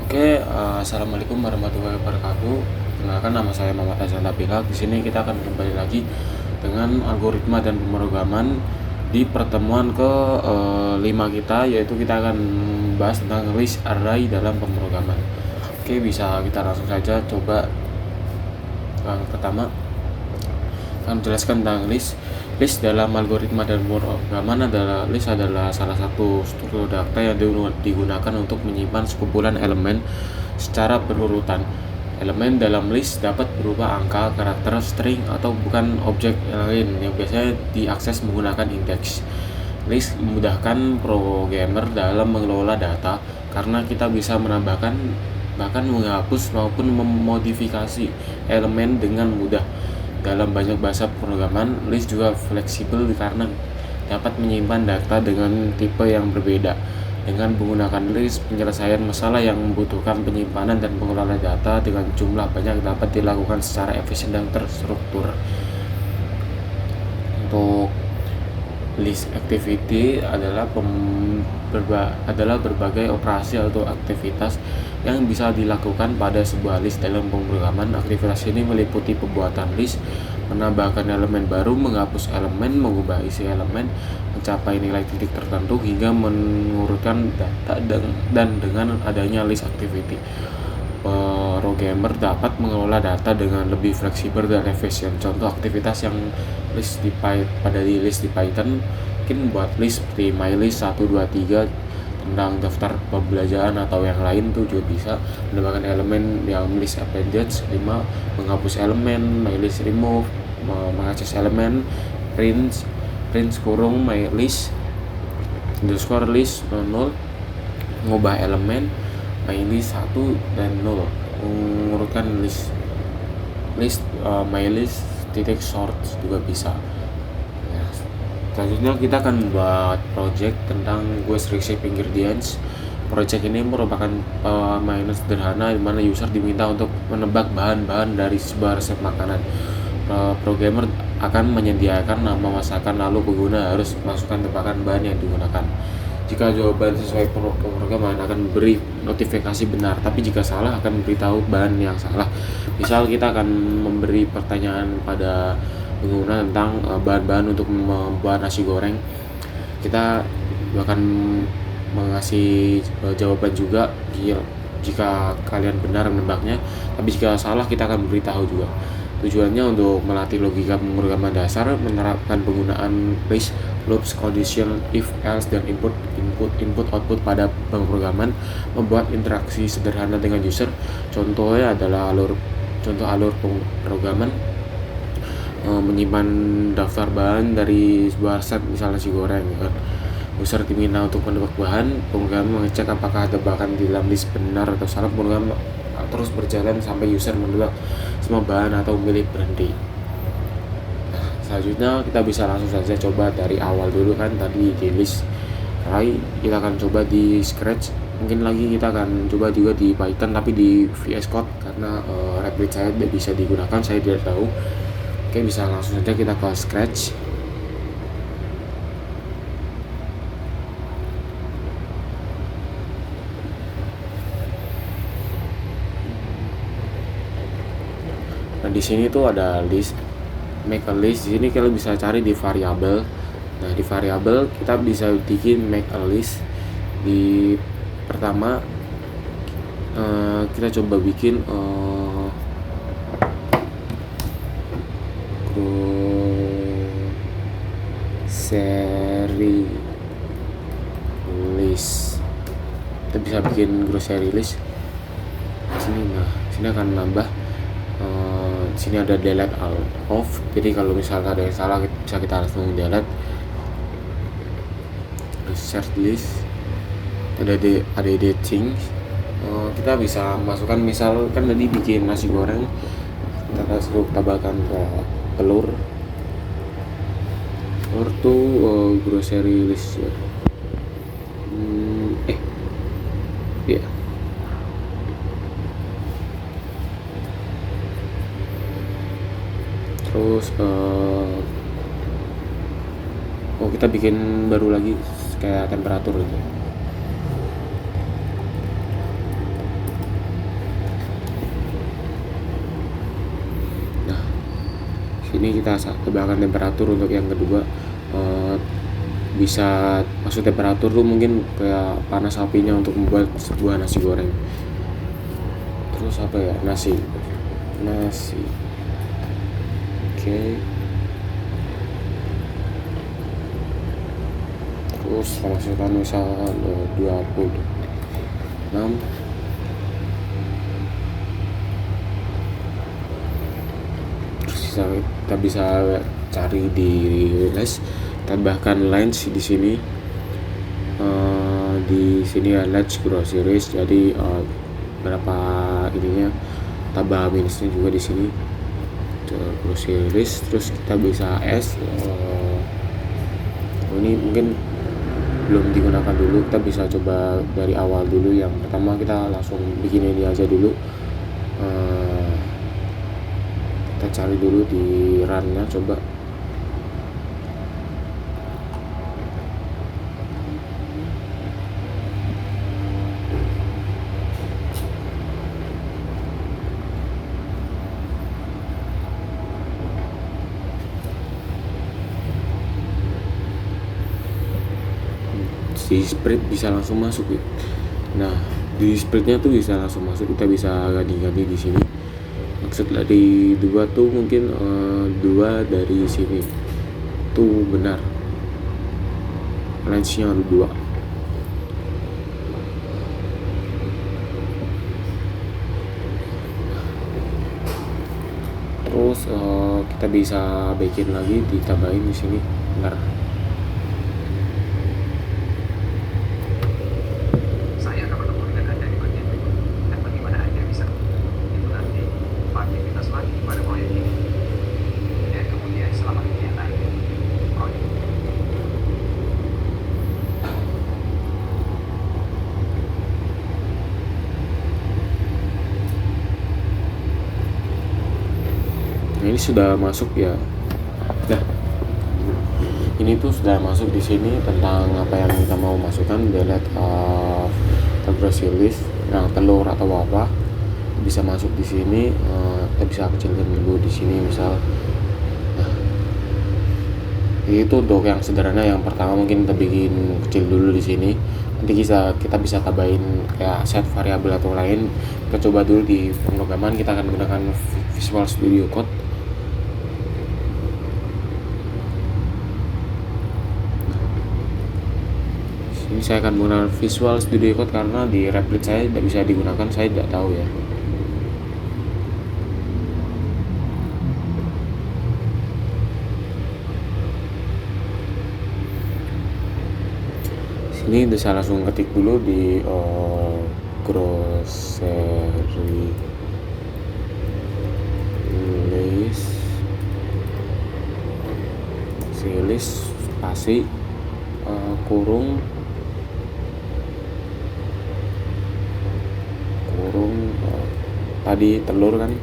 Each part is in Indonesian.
Assalamualaikum warahmatullahi wabarakatuh. Kenalkan, nama saya Muhammad Azan Tabila. Di sini kita akan kembali lagi dengan algoritma dan pemrograman di pertemuan ke 5 kita, yaitu kita akan bahas tentang list array dalam pemrograman. Bisa kita langsung saja coba. Yang pertama, akan menjelaskan tentang list. List dalam algoritma dan pemrograman adalah salah satu struktur data yang digunakan untuk menyimpan sekumpulan elemen secara berurutan. Elemen dalam list dapat berupa angka, karakter, string, atau bukan objek lain yang biasanya diakses menggunakan indeks. List memudahkan programmer dalam mengelola data karena kita bisa menambahkan, bahkan menghapus maupun memodifikasi elemen dengan mudah. Dalam banyak bahasa pemrograman, list juga fleksibel karena dapat menyimpan data dengan tipe yang berbeda. Dengan menggunakan list, penyelesaian masalah yang membutuhkan penyimpanan dan pengelolaan data dengan jumlah banyak dapat dilakukan secara efisien dan terstruktur. Untuk list activity adalah berbagai operasi atau aktivitas yang bisa dilakukan pada sebuah list dalam pemrograman. Aktivitas ini meliputi pembuatan list, menambahkan elemen baru, menghapus elemen, mengubah isi elemen, mencapai nilai titik tertentu, hingga mengurutkan data. Dan dengan adanya list activity, programmer dapat mengelola data dengan lebih fleksibel dan efisien. Contoh aktivitas yang list di Python mungkin buat list seperti mylist 1, 2, 3 tentang daftar pembelajaran atau yang lain tuh juga bisa. Menambahkan elemen yang list appendage 5, menghapus elemen mylist remove, mengakses elemen print kurung mylist underscore list 0, mengubah elemen mylist 1 dan 0, mengurutkan list mylist titik sort juga bisa. Selanjutnya kita akan membuat project tentang Ghost Recipe Ingredients. Project ini merupakan permainan sederhana di mana user diminta untuk menebak bahan-bahan dari sebuah resep makanan. Programmer akan menyediakan nama masakan, lalu pengguna harus masukkan tebakan bahan yang digunakan. Jika jawaban sesuai pemrograman akan memberi notifikasi benar, tapi jika salah akan memberitahu bahan yang salah. Misal kita akan memberi pertanyaan pada pengguna tentang bahan-bahan untuk membuat nasi goreng, kita akan mengasih jawaban juga jika kalian benar menebaknya, tapi jika salah kita akan memberitahu juga. Tujuannya untuk melatih logika pemrograman dasar, menerapkan penggunaan list, loops, condition, if, else, dan input output pada pemrograman, membuat interaksi sederhana dengan user. Contohnya adalah alur pemrograman menyimpan daftar bahan dari sebuah resep, misalnya nasi goreng kan. User diminta untuk menebak bahan, pemrograman mengecek apakah tebakan di dalam list benar atau salah. Pemrograman terus berjalan sampai user menebak semua bahan atau memilih berhenti. Selanjutnya kita bisa langsung saja coba dari awal dulu kan, tadi di list array kita akan coba di Scratch. Mungkin lagi kita akan coba juga di Python tapi di VS Code karena Replit saya tidak bisa digunakan, saya tidak tahu. Bisa langsung saja kita ke Scratch. Nah, di sini tuh ada list, make a list. Di sini kalian bisa cari di variabel. Nah, di variabel kita bisa bikin make a list. Di pertama kita coba bikin grocery list. Kita bisa bikin grocery list di sini. Nah, sini akan nambah sini ada delete all off. Jadi kalau misalnya ada yang salah bisa kita langsung delete. Search list, ada editing. Kita bisa masukkan, misal kan tadi bikin nasi goreng, kita kasih tambahkan ke telur tuh grocery list ya. Ya. Terus kita bikin baru lagi kayak temperatur gitu. Sini kita tambahkan temperatur untuk yang kedua. Bisa maksud temperatur tuh mungkin kayak panas apinya untuk membuat sebuah nasi goreng. Terus apa ya, nasi oke. Terus masukkan misal 26. Terus kita bisa cari di list, tambahkan lines di sini. Di sini ya let's groceries, jadi berapa ininya, tambah minusnya juga di sini groceries. Terus kita bisa ini mungkin belum digunakan dulu, kita bisa coba dari awal dulu. Yang pertama kita langsung bikin ini aja dulu. Kita cari dulu di run-nya, coba. Di spread bisa langsung masuk ya. Nah, di spreadnya tuh bisa langsung masuk, kita bisa ganti-ganti di sini. Maksud dari 2 tuh mungkin 2 dari sini tuh benar, range-nya 2. Terus kita bisa bikin lagi, ditambahin di sini. Bentar. Ini sudah masuk ya. Nah, ini tuh sudah masuk di sini tentang apa yang kita mau masukkan. Delete grocery list, yang telur atau apa bisa masuk di sini. Kita bisa kecilkan dulu di sini misal. Nah, itu untuk yang sederhana. Yang pertama mungkin kita bikin kecil dulu di sini. Nanti kita bisa tambahin kayak set variabel atau lain. Kita coba dulu di pemrograman. Kita akan menggunakan Visual Studio Code. Ini saya akan menggunakan Visual Studio Code karena di Replit saya tidak bisa digunakan, saya tidak tahu ya. Sini bisa langsung ketik dulu di grocery list spasi kurung tadi telur kan,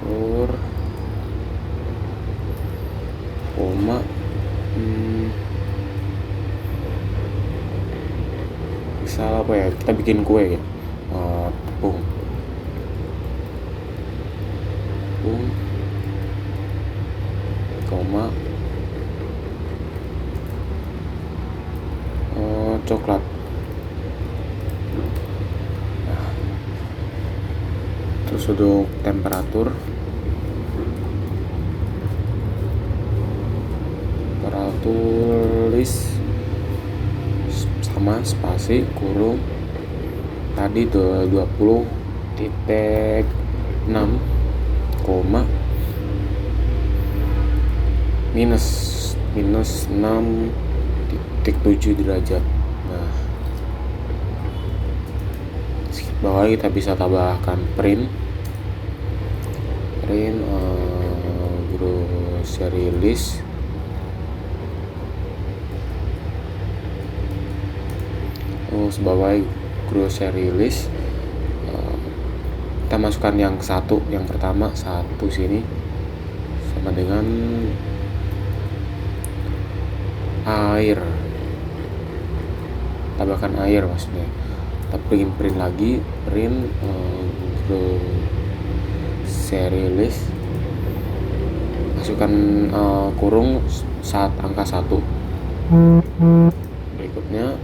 telur koma misal apa ya, kita bikin kue ya, tepung koma coklat. Terus untuk temperatur list sama spasi kurung tadi tuh 20.6 koma minus 6.7 derajat. Nah, bawah kita bisa tambahkan print grocery list. Bawah grocery list, kita masukkan yang satu, yang pertama satu sini sama dengan air, tambahkan air maksudnya. Kita print lagi, grocery list masukkan kurung saat angka 1. Berikutnya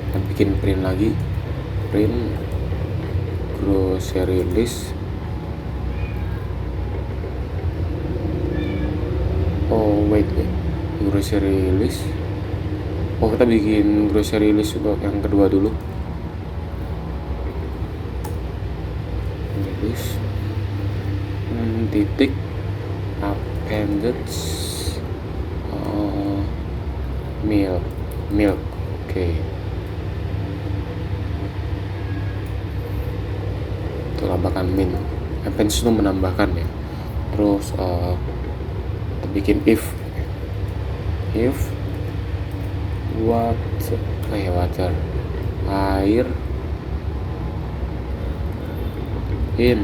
kita bikin print lagi, print grocery list. Wait, grocery list. Kita bikin grocery list untuk yang kedua dulu. List titik appendage milk. Oke. Itu tambahkan min. Appendage itu menambahkan ya. Terus kita bikin if water air in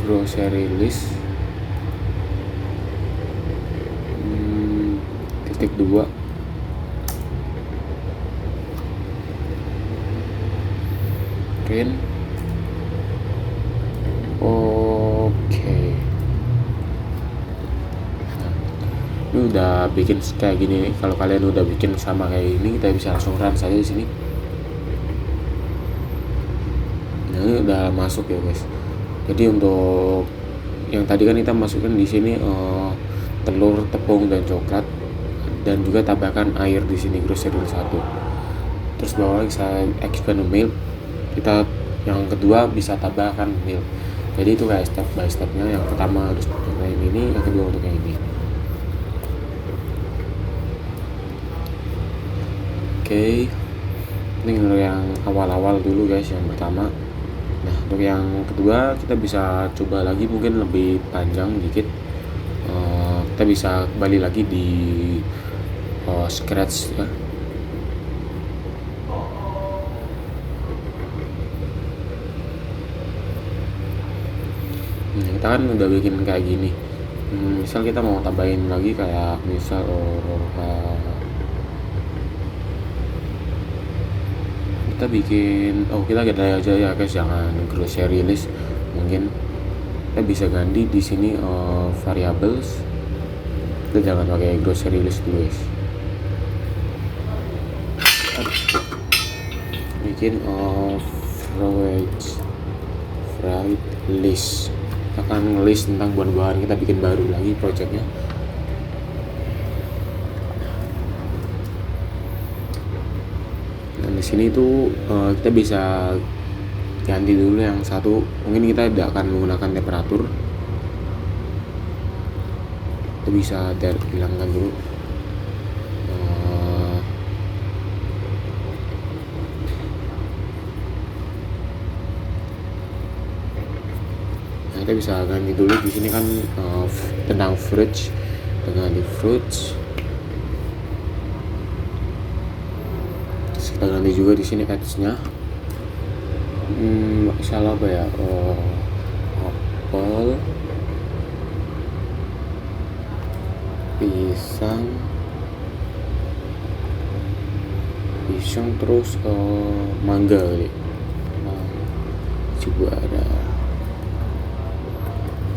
grocery list titik 2 print. Ini udah bikin kayak gini. Kalau kalian udah bikin sama kayak ini, kita bisa langsung run saja di sini. Nah, ini udah masuk ya guys. Jadi untuk yang tadi kan kita masukkan di sini telur, tepung dan coklat, dan juga tambahkan air di sini grocery 1. Terus bawah saya expand milk. Kita yang kedua bisa tambahkan milk. Jadi itu kayak step by stepnya. Yang pertama harus untuk yang ini, yang kedua untuk yang ini. Oke, ini untuk yang awal-awal dulu guys, yang pertama. Nah, untuk yang kedua kita bisa coba lagi, mungkin lebih panjang dikit. Kita bisa kembali lagi di scratch ya. Nah, kita kan udah bikin kayak gini. Misal kita mau tambahin lagi kayak misal kita bikin kita ganti aja ya guys, jangan grocery list. Mungkin kita bisa ganti di sini variables. Kita jangan pakai grocery list dulu guys. Bikin fried list. Kita akan list tentang buah-buahan. Kita bikin baru lagi projectnya. Di sini tuh kita bisa ganti dulu yang satu. Mungkin kita tidak akan menggunakan temperatur. Kita bisa hilangkan dulu. Nah, kita bisa ganti dulu di sini kan tentang fruits, dengan di fruits. Kita ganti juga di sini ads-nya. Salah apa ya? Apel, pisang, terus mangga kali. Coba ada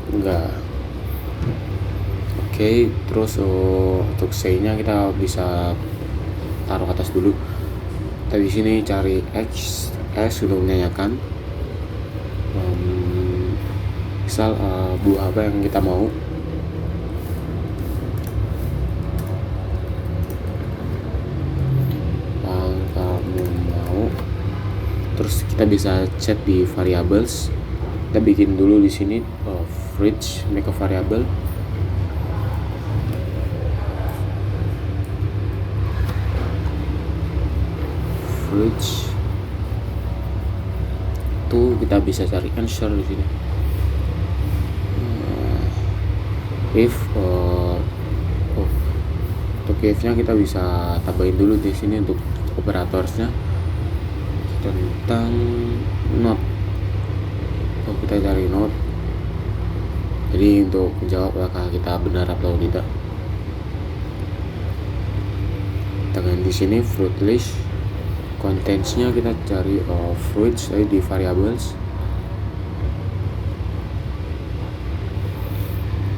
enggak. Oke, terus untuk say-nya kita bisa taruh atas dulu. Kita di sini cari S untuk menanyakan misal buah apa yang kita mau. Yang kamu mau. Terus kita bisa chat di variables. Kita bikin dulu di sini fridge, make a variable. Fridge itu kita bisa cari answer di sini. If untuk if-nya kita bisa tambahin dulu di sini untuk operatorsnya tentang not. Kita cari not. Jadi untuk menjawab apakah kita benar atau tidak. Kita ganti di sini fruit list. Contents-nya kita cari fruits di variables.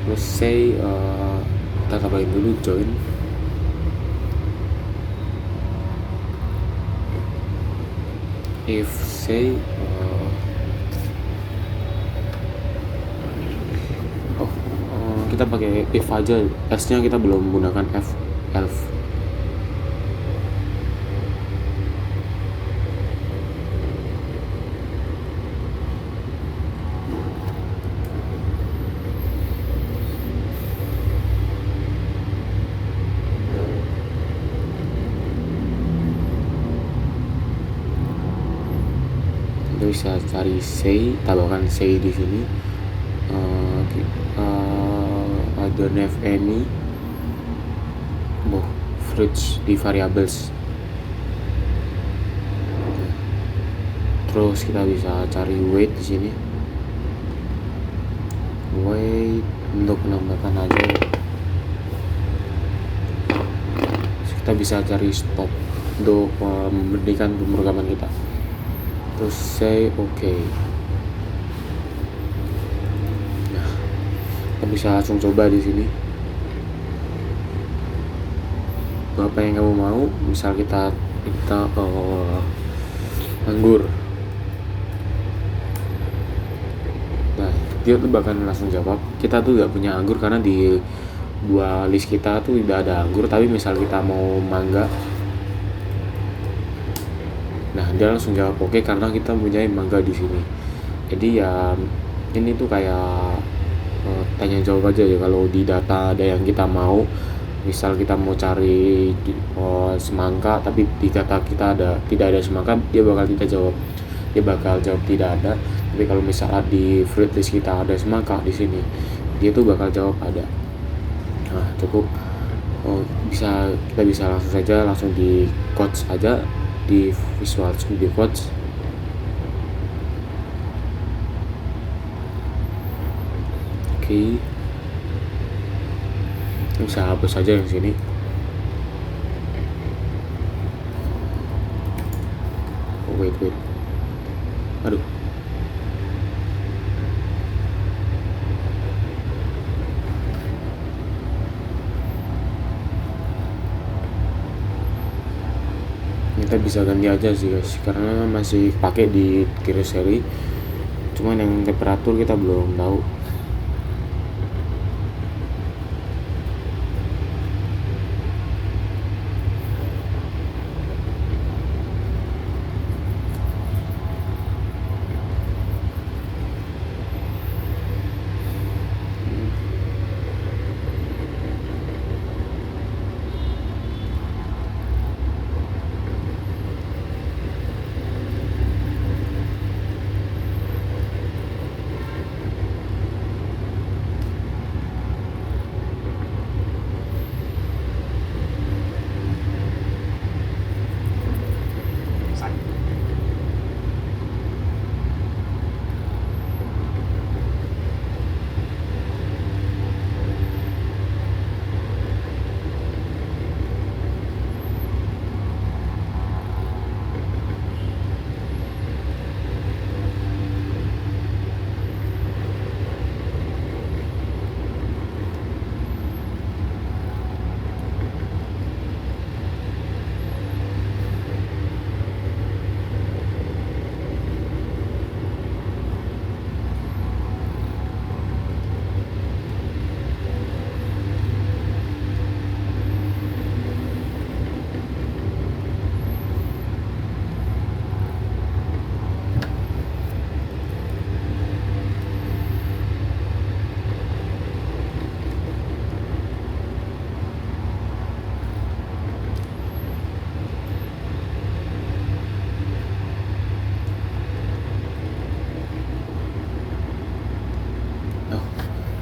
Terus say kita tambahin dulu join. If say kita pakai if aja, s nya kita belum menggunakan elf. Kita bisa cari say, tambahkan say di sini. I don't have any fruits di variables. Terus kita bisa cari weight di sini. Weight untuk menambahkan aja. Terus kita bisa cari stop untuk memberhentikan pemrograman kita. Terus say okay. Nah, kita bisa langsung coba di sini. Apa yang kamu mau? Misal kita anggur. Nah, dia tuh bakal langsung jawab. Kita tuh gak punya anggur karena di dua list kita tuh tidak ada anggur. Tapi misal kita mau mangga, nah dia langsung jawab oke karena kita punya mangga di sini. Jadi ya ini tuh kayak tanya jawab aja ya. Kalau di data ada yang kita mau, misal kita mau cari semangka tapi di data kita tidak ada semangka, dia bakal jawab tidak ada. Tapi kalau misalnya di fruit list kita ada semangka di sini, dia tuh bakal jawab ada. Nah cukup, kita bisa langsung di quotes aja, di visual studio quotes. Oke. Bisa hapus saja yang sini. Wait. Aduh. Kita bisa ganti aja sih guys, karena masih pakai di kiri seri. Cuman yang temperatur kita belum tahu.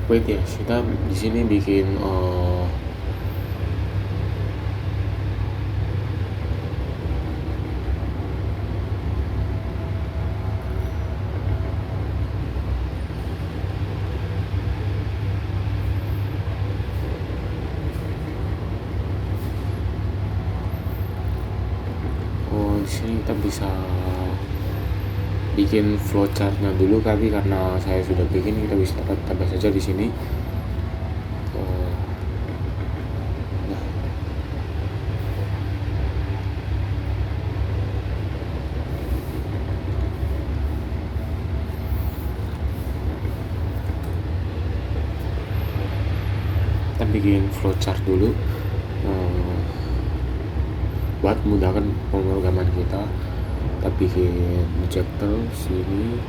Wait ya, kita di sini bikin di sini kita bisa bikin flowchartnya dulu, tapi karena saya sudah bikin, kita bisa tambah saja di sini. bikin flowchart dulu buat memudahkan pemrograman kita. Kita bikin injector sini.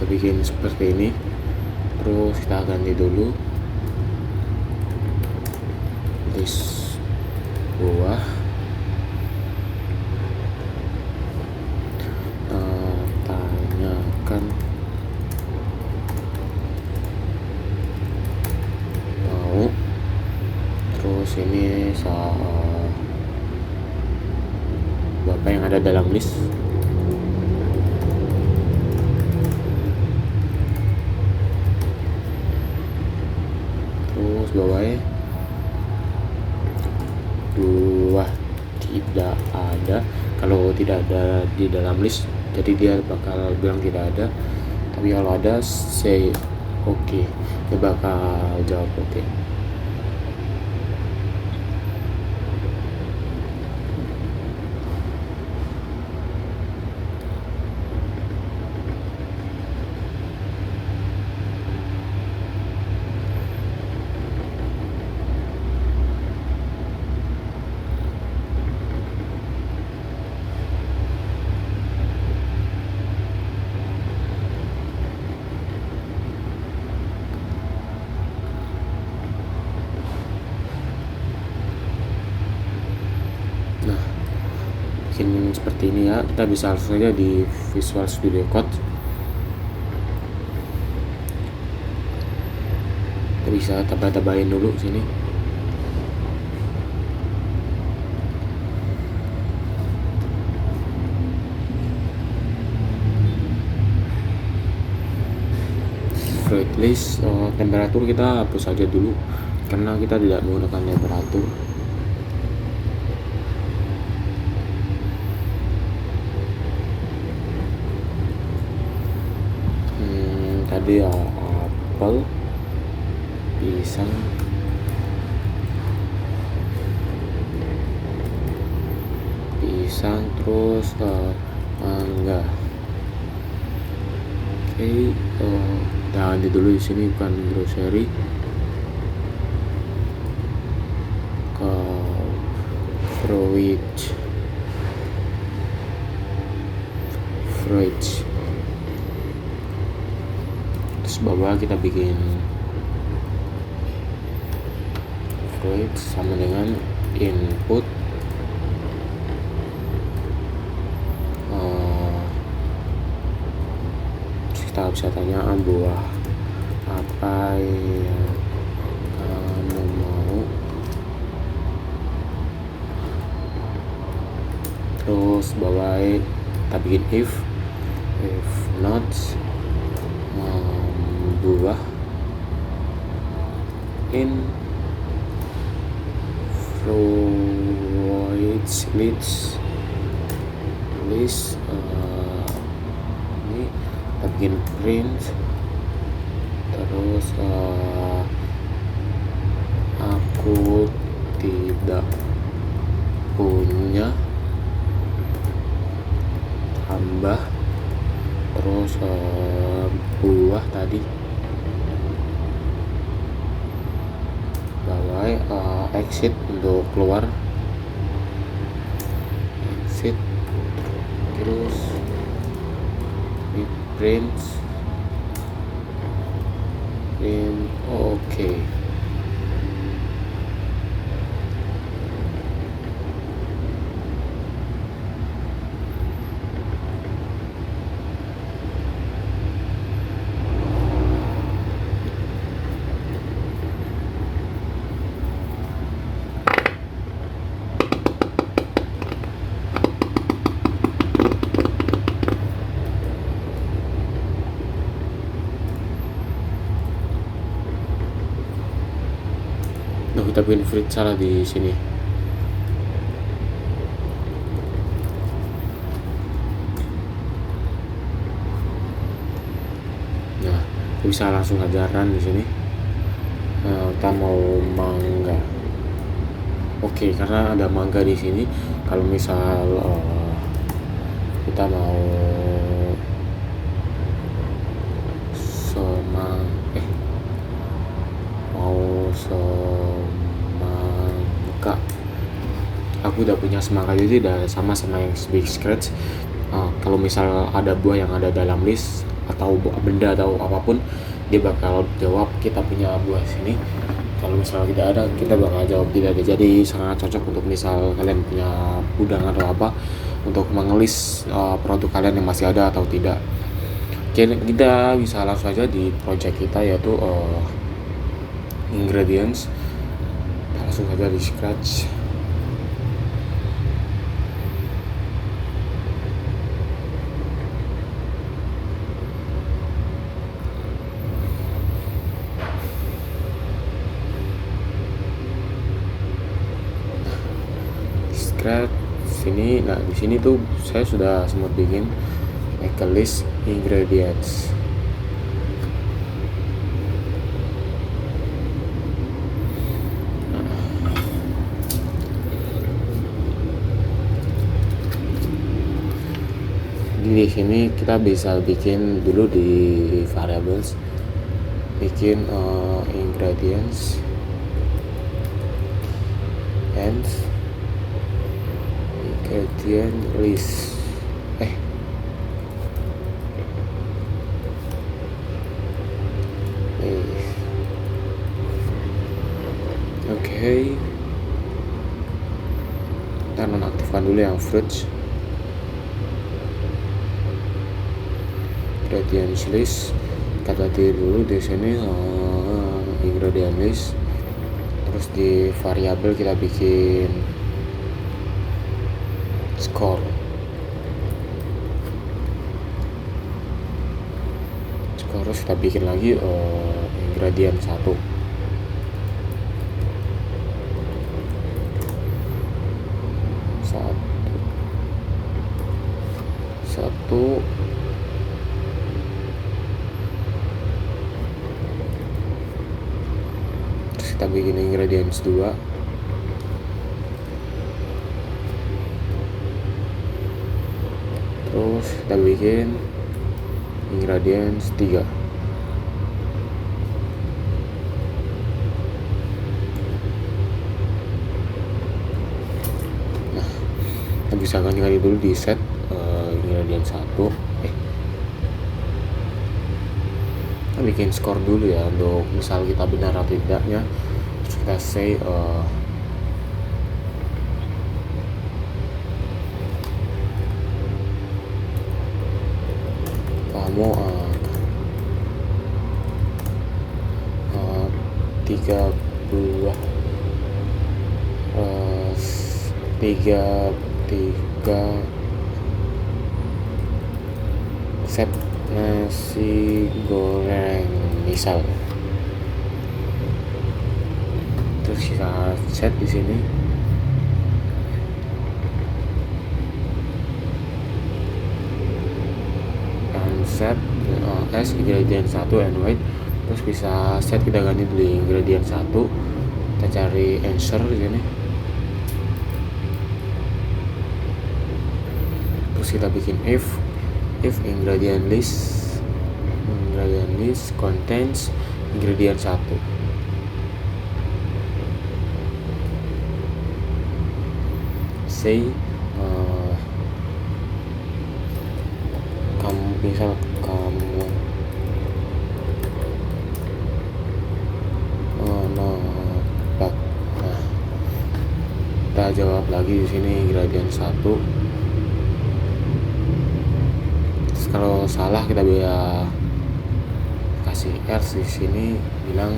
Kita bikin seperti ini, terus kita ganti dulu list bawah, tanyakan mau, terus ini Bapak yang ada dalam list. Bawahnya 2 tidak ada. Kalau tidak ada di dalam list, jadi dia bakal bilang tidak ada. Tapi kalau ada, say oke, dia bakal jawab oke. Bikin seperti ini ya, kita bisa langsung saja di Visual Studio Code. Kita bisa tambah-tambahin dulu sini. Fluid list, temperatur kita hapus saja dulu karena kita tidak menggunakan temperatur. Tadi apel, pisang, terus mangga. Oke, ganti dulu di sini bukan grocery, ke fridge. Bawah kita bikin fridge sama dengan input kita bisa tanya buah apa yang kamu mau, terus bawah kita bikin if not buah in fluids list ini kita bikin print, terus aku tidak punya, tambah, terus buah tadi bawah, exit untuk keluar, exit, terus print oke. Kita bikin fridge salah di sini. bisa langsung saja run di sini. Kita mau mangga. Oke, karena ada mangga di sini. Kalau misal kita mau semangka, aku udah punya semangka jadi udah sama yang big scratch. Kalau misal ada buah yang ada dalam list atau benda atau apapun, dia bakal jawab kita punya buah sini. Kalau misalnya tidak ada, kita bakal jawab tidak ada. Jadi sangat cocok untuk misal kalian punya udang atau apa, untuk mengelis produk kalian yang masih ada atau tidak. Oke, kita bisa langsung saja di project kita, yaitu ingredients. Langsung saja di scratch. Sini, nah di sini tuh saya sudah sempat bikin make a list ingredients. Di sini kita bisa bikin dulu di variables, bikin ingredients and ingredient list. Oke. Kita nonaktifkan dulu yang fruits. Ingredients list, kita ganti dulu di sini ingredient list. Terus di variabel kita bikin score. Terus kita bikin lagi ingredient 1. Terus kita bikin ingredients 2. Terus kita bikin ingredients 3. Nah, kita bisa ganti dulu di set ingredients 1. Kita bikin skor dulu ya, untuk misal kita benar atau tidaknya. Terus kita say kamu 3 set nasi goreng misal. Terus kita set di sini. Set as ingredient 1 and wait. Terus bisa set, kita ganti di ingredient 1. Kita cari answer di sini. Terus kita bikin if ingredient list contains ingredient 1. Say misal kamu menebak. Nah, kita jawab lagi di sini ingredient 1. Terus kalau salah kita bisa kasih else di sini, bilang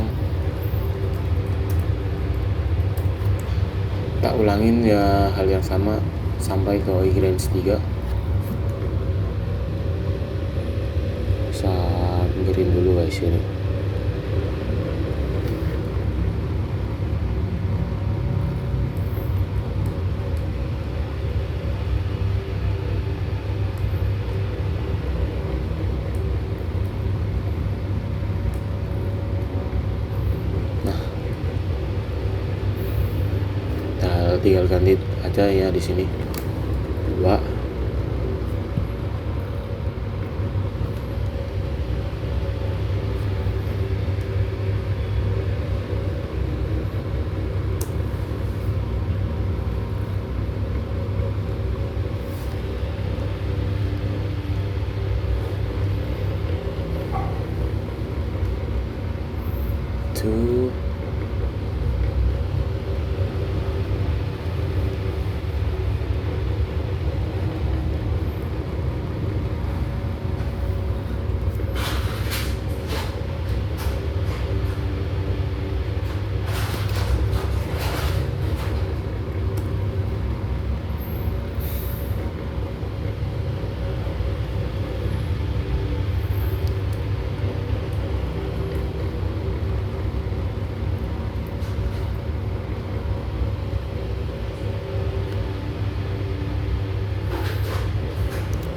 kita ulangin ya hal yang sama sampai ke ingredients 3. Dengerin dulu guys ini. tinggal ganti aja ya di sini 2. Two.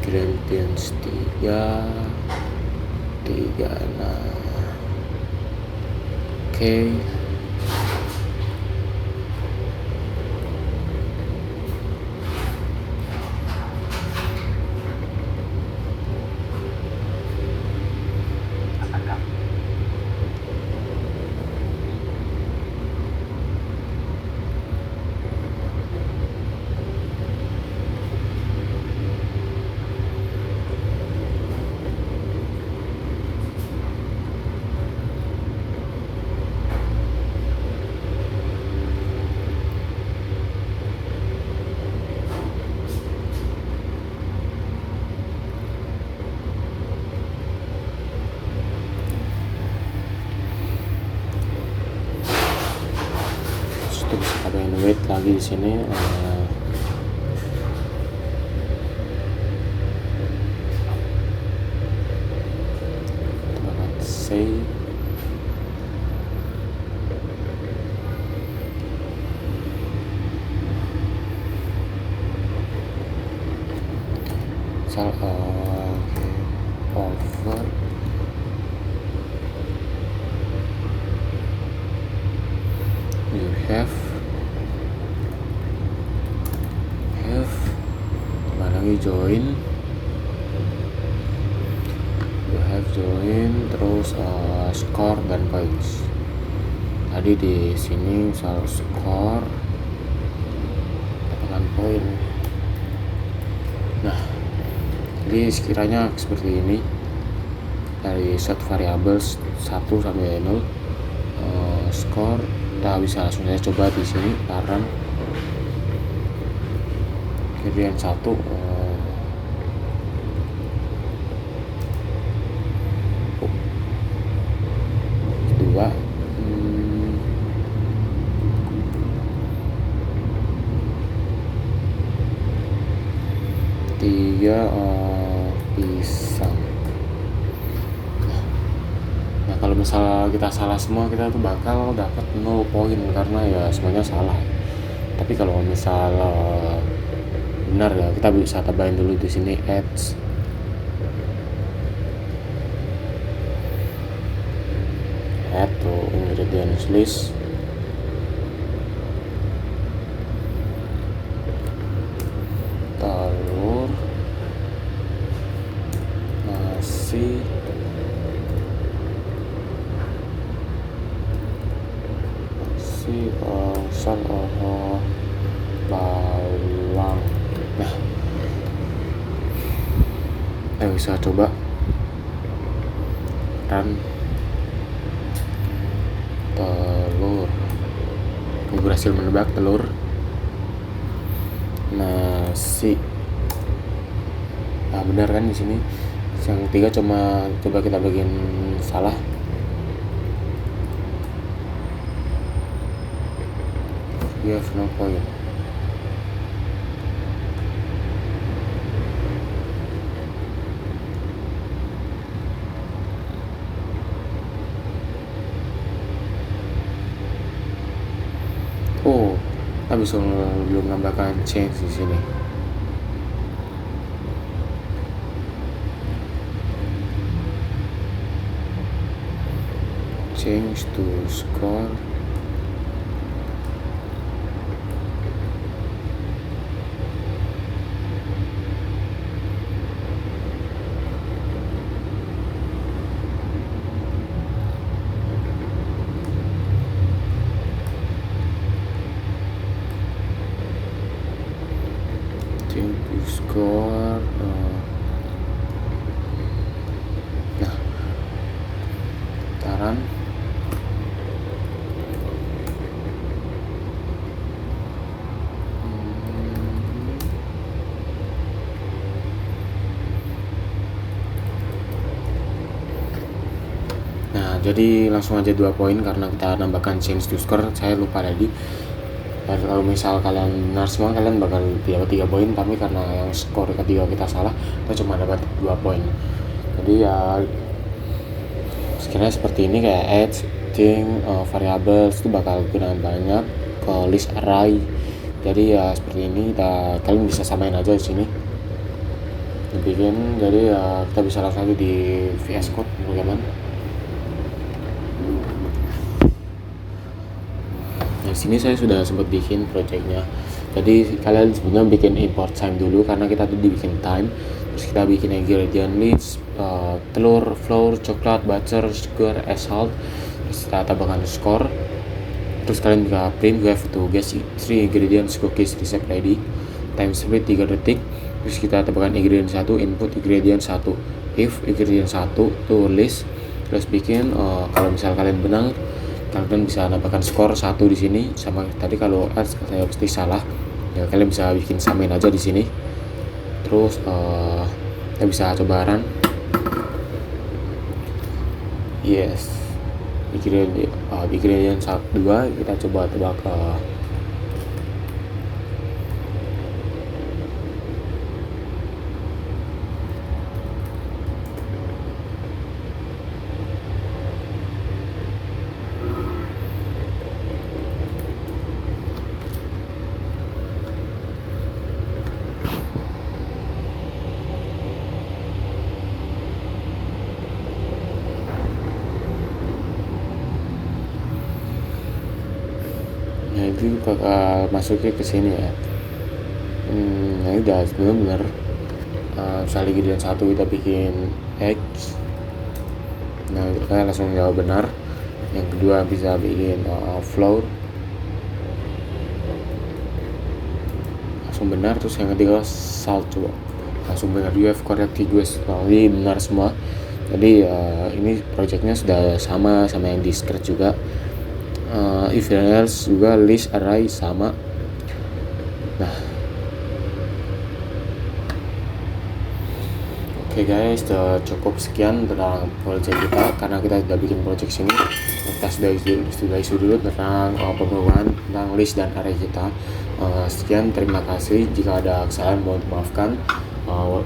Gradient 3. Nah oke. Itu bisa tambahin weight lagi di sini. Save. Over. You have lagi join. You have join terus score dan points. Tadi di sini misal score dapatkan poin. Nah, jadi sekiranya seperti ini dari set variables 1 sampai 0 score kita bisa langsung saja coba di sini karena gradient 1 2 3 pisang. Nah kalau misalnya kita salah semua kita tuh bakal dapat 0 poin karena ya semuanya salah. Tapi kalau misalnya benar ya kita bisa tambahin dulu di sini add to ingredients list. Telur, nasi, sal, bawang. Nah, kita bisa coba run telur. Aku berhasil menebak telur, nasi. Nah benar kan di sini. Yang 3 coba kita bagian salah. You have no point. Oh, habis belum nambahkan change di sini. Change to score. skor. Nah, putaran. Nah, jadi langsung aja 2 poin karena kita nambahkan change to score. Saya lupa tadi. Kalau misal kalian benar semua, kalian bakal dapat 3 poin, tapi karena yang skor ketiga kita salah, kita cuma dapat 2 poin. Jadi ya sekiranya seperti ini, kayak add, string, variables itu bakal gunakan banyak ke list array. Jadi ya seperti ini, kalian bisa samain aja di sini. Dibikin, jadi ya kita bisa langsung aja di VS Code bagaimana. Nah, di sini saya sudah sempat bikin projectnya. Jadi kalian sebenarnya bikin import time dulu karena kita tadi bikin time. Terus kita bikin ingredient list, telur, flour, coklat, butter, sugar, salt. Terus kita tambahkan score. Terus kalian bisa print we have to guess 3 ingredients cookies recipe ready. Time split 3 detik. Terus kita tambahkan ingredient 1, input ingredient 1. If ingredient 1 to list. Terus bikin, kalau misal kalian benar, kalian bisa nambahkan skor 1 di sini. Sama tadi kalau saya pasti salah, ya kalian bisa bikin samain aja di sini. Terus kita bisa coba run. Yes, ingredient 2 kita coba tebak nah itu bakal masuknya ke sini ya. Nah ini udah benar-benar misalnya ingredient 1 kita bikin X. Nah kita langsung jawab benar. Yang kedua bisa bikin flour, langsung benar. Terus yang ketiga salt, coba langsung benar. You have correct guys. Jadi benar semua. Jadi ini projectnya sudah sama yang di script juga. If else juga list array sama. Nah, oke guys, cukup sekian tentang project kita karena kita sudah bikin project sini. Kita sudah isi dulu tentang pembuatan tentang list dan array kita. Sekian, terima kasih. Jika ada kesalahan mohon maafkan.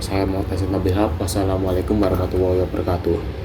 Saya Muhtasim Nabil Haq. Wassalamualaikum warahmatullahi wabarakatuh.